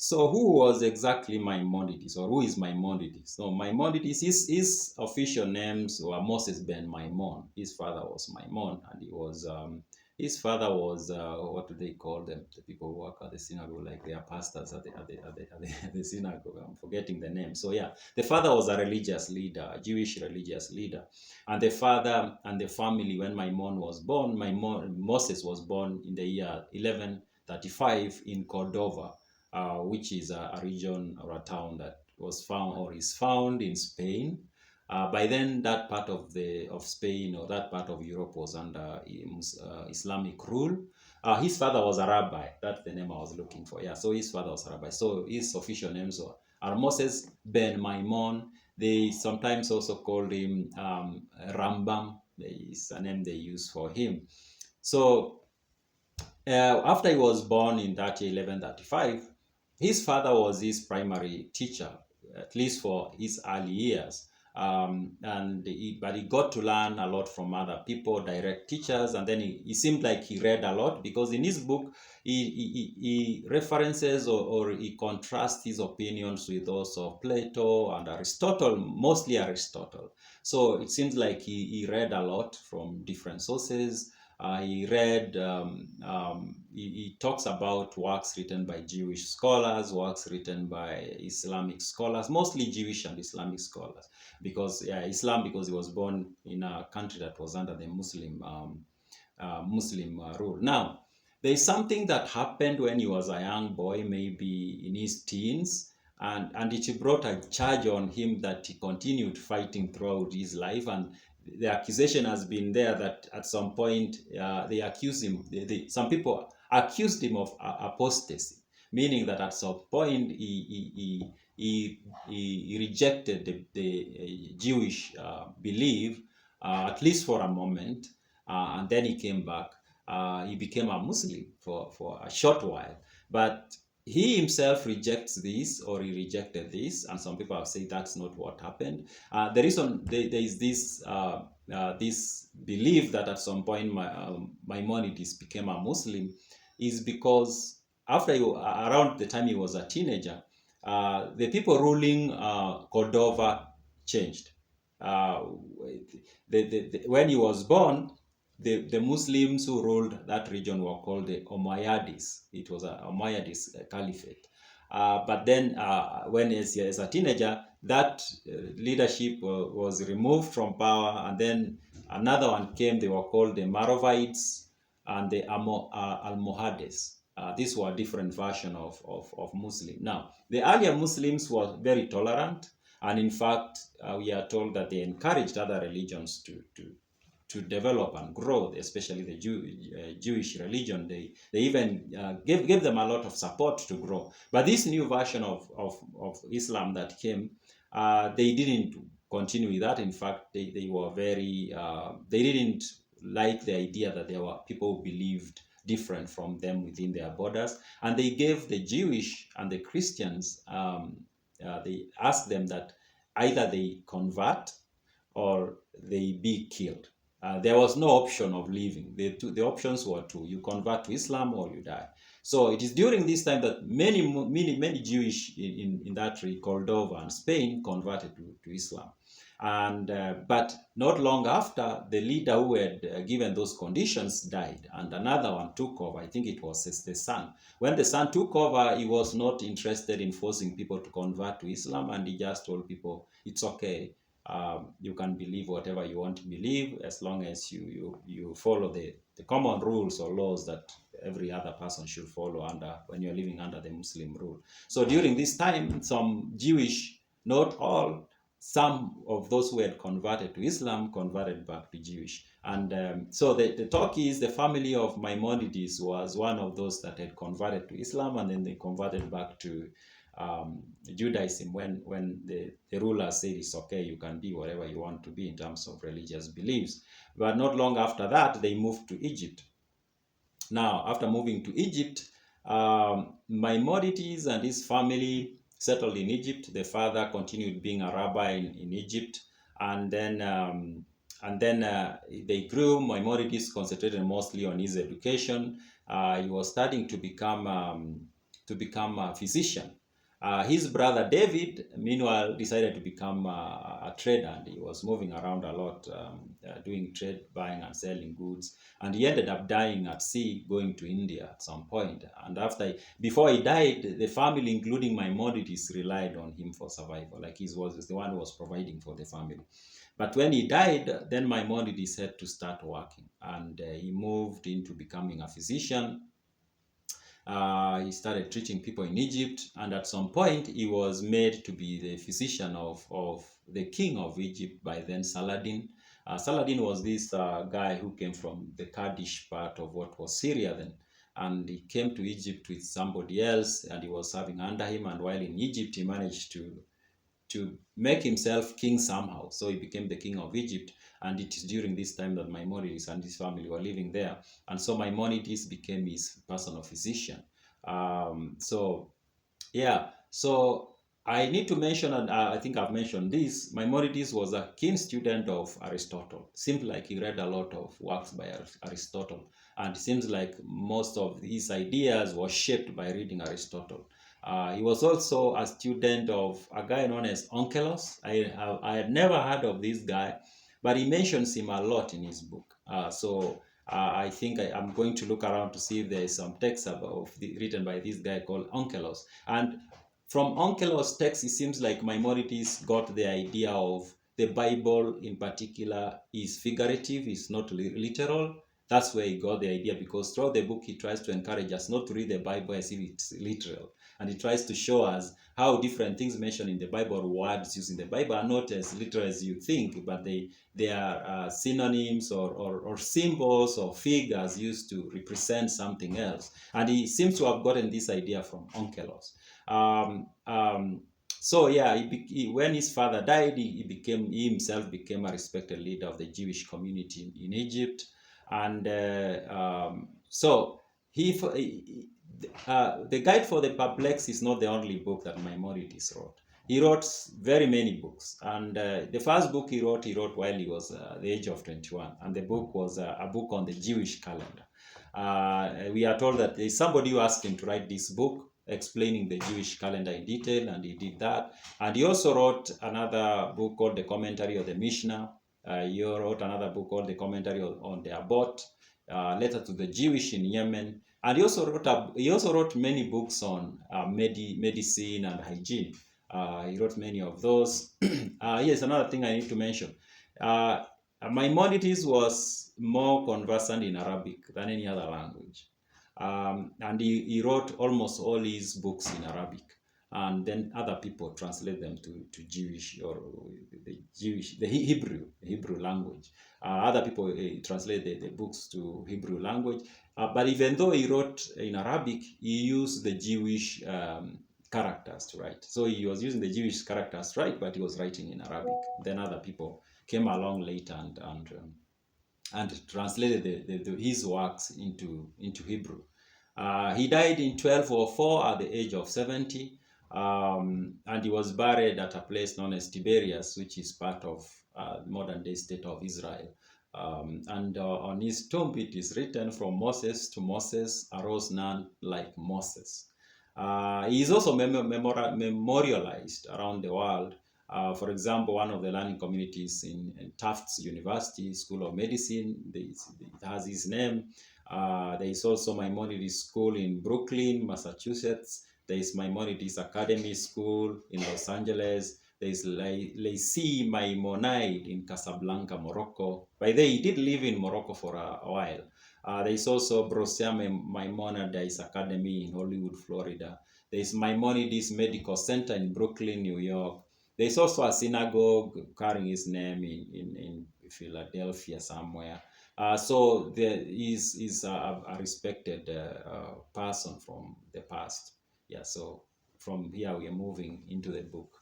So who was exactly Maimonides, or who is Maimonides? So Maimonides, his official names were Moses ben Maimon. His father was Maimon, and his father was what do they call them? The people who work at the synagogue, like they are pastors at the synagogue. I'm forgetting the name. So yeah, the father was a religious leader, a Jewish religious leader, and the father and the family. When Maimon was born, Moses was born in the year 1135 in Cordova, which is a region or a town that was found or is found in Spain. By then, that part of Spain or that part of Europe was under Islamic rule. His father was a rabbi. That's the name I was looking for. Yeah, so his father was a rabbi. So his official names are Moses ben Maimon. They sometimes also called him Rambam. Is a name they use for him. So after he was born in that year 1135, his father was his primary teacher, at least for his early years. But he got to learn a lot from other people, direct teachers, and then he seemed like he read a lot, because in his book he references or he contrasts his opinions with those of Plato and Aristotle, mostly Aristotle. So it seems like he read a lot from different sources. He talks about works written by Jewish scholars, works written by Islamic scholars, mostly Jewish and Islamic scholars, because he was born in a country that was under the Muslim rule. Now, there is something that happened when he was a young boy, maybe in his teens, and it brought a charge on him that he continued fighting throughout his life. And the accusation has been there that at some point they accused him. Some people accused him of apostasy, meaning that at some point he rejected the Jewish belief, at least for a moment, and then he came back. He became a Muslim for a short while, but he himself rejects this, or he rejected this, and some people have said that's not what happened. The reason there is this belief that at some point Maimonides became a Muslim is because around the time he was a teenager, the people ruling Cordova changed. When he was born, the Muslims who ruled that region were called the Umayyads. It was a Umayyadis caliphate. But then when as a teenager, that leadership was removed from power, and then another one came. They were called the Maimonides and the Almohades. These were different versions of Muslim. Now, the earlier Muslims were very tolerant, and in fact, we are told that they encouraged other religions to develop and grow, especially the Jewish religion. They even gave them a lot of support to grow. But this new version of Islam that came, they didn't continue with that. In fact, they were very, they didn't like the idea that there were people who believed different from them within their borders. And they gave the Jewish and the Christians, they asked them that either they convert or they be killed. There was no option of leaving. The options were two: you convert to Islam or you die. So it is during this time that many Jewish in that Cordova and Spain converted to Islam. And but not long after, the leader who had given those conditions died, and another one took over. I think it was the son. When the son took over, he was not interested in forcing people to convert to Islam, and he just told people, it's okay. You can believe whatever you want to believe, as long as you follow the common rules or laws that every other person should follow under when you're living under the Muslim rule. So during this time, some Jewish, not all, some of those who had converted to Islam converted back to Jewish. And so the talk is the family of Maimonides was one of those that had converted to Islam, and then they converted back to Judaism when the ruler said it's okay, you can be whatever you want to be in terms of religious beliefs. But not long after that, they moved to Egypt. Now, after moving to Egypt, Maimonides and his family settled in Egypt. The father continued being a rabbi in Egypt, and then they grew. Maimonides concentrated mostly on his education. He was starting to become to become a physician. His brother David, meanwhile, decided to become a trader, and he was moving around a lot, doing trade, buying and selling goods. And he ended up dying at sea, going to India at some point. And before he died, the family, including Maimonides, relied on him for survival. Like he was the one who was providing for the family. But when he died, then Maimonides had to start working, and he moved into becoming a physician. He started treating people in Egypt, and at some point he was made to be the physician of the king of Egypt by then, Saladin. Saladin was this guy who came from the Kurdish part of what was Syria then, and he came to Egypt with somebody else, and he was serving under him, and while in Egypt he managed to make himself king somehow. So he became the king of Egypt. And it is during this time that Maimonides and his family were living there. And so Maimonides became his personal physician. So I need to mention, and I think I've mentioned this, Maimonides was a keen student of Aristotle. Seemed like he read a lot of works by Aristotle. And it seems like most of his ideas were shaped by reading Aristotle. He was also a student of a guy known as Onkelos. I had never heard of this guy, but he mentions him a lot in his book. I think I'm going to look around to see if there is some text written by this guy called Onkelos. And from Onkelos' text, it seems like Maimonides got the idea of the Bible in particular is figurative, it's not literal. That's where he got the idea, because throughout the book he tries to encourage us not to read the Bible as if it's literal. And he tries to show us how different things mentioned in the Bible, or words used in the Bible, are not as literal as you think, but they are synonyms or symbols or figures used to represent something else. And he seems to have gotten this idea from Onkelos. When his father died, he himself became a respected leader of the Jewish community in Egypt. And the Guide for the Perplexed is not the only book that Maimonides wrote. He wrote very many books, and the first book he wrote while he was the age of 21, and the book was a book on the Jewish calendar. We are told that there's somebody who asked him to write this book explaining the Jewish calendar in detail, and he did that. And he also wrote another book called the Commentary of the Mishnah. He wrote another book called the Commentary on the Abbot, Letter to the Jewish in Yemen. And he also wrote many books on medicine and hygiene. He wrote many of those. Yes, another thing I need to mention. Maimonides was more conversant in Arabic than any other language. And he wrote almost all his books in Arabic. And then other people translate them to Jewish, or the Hebrew language. Other people translate the books to Hebrew language. But even though he wrote in Arabic, he used the Jewish characters to write. So he was using the Jewish characters to write, but he was writing in Arabic. Then other people came along later and translated his works into Hebrew. He died in 1204 at the age of 70. And he was buried at a place known as Tiberias, which is part of modern day state of Israel. And on his tomb it is written, "From Moses to Moses arose none like Moses." He is also memorialized around the world. For example, one of the learning communities in Tufts University School of Medicine, it has his name. There is also Maimonides School in Brooklyn, Massachusetts. There is Maimonides Academy School in Los Angeles. There is Lycée Maimonides in Casablanca, Morocco. By the way, he did live in Morocco for a while. There is also Brossia Maimonides Academy in Hollywood, Florida. There is Maimonides Medical Center in Brooklyn, New York. There is also a synagogue carrying his name in Philadelphia somewhere. So there is a respected person from the past. Yeah, so from here we are moving into the book.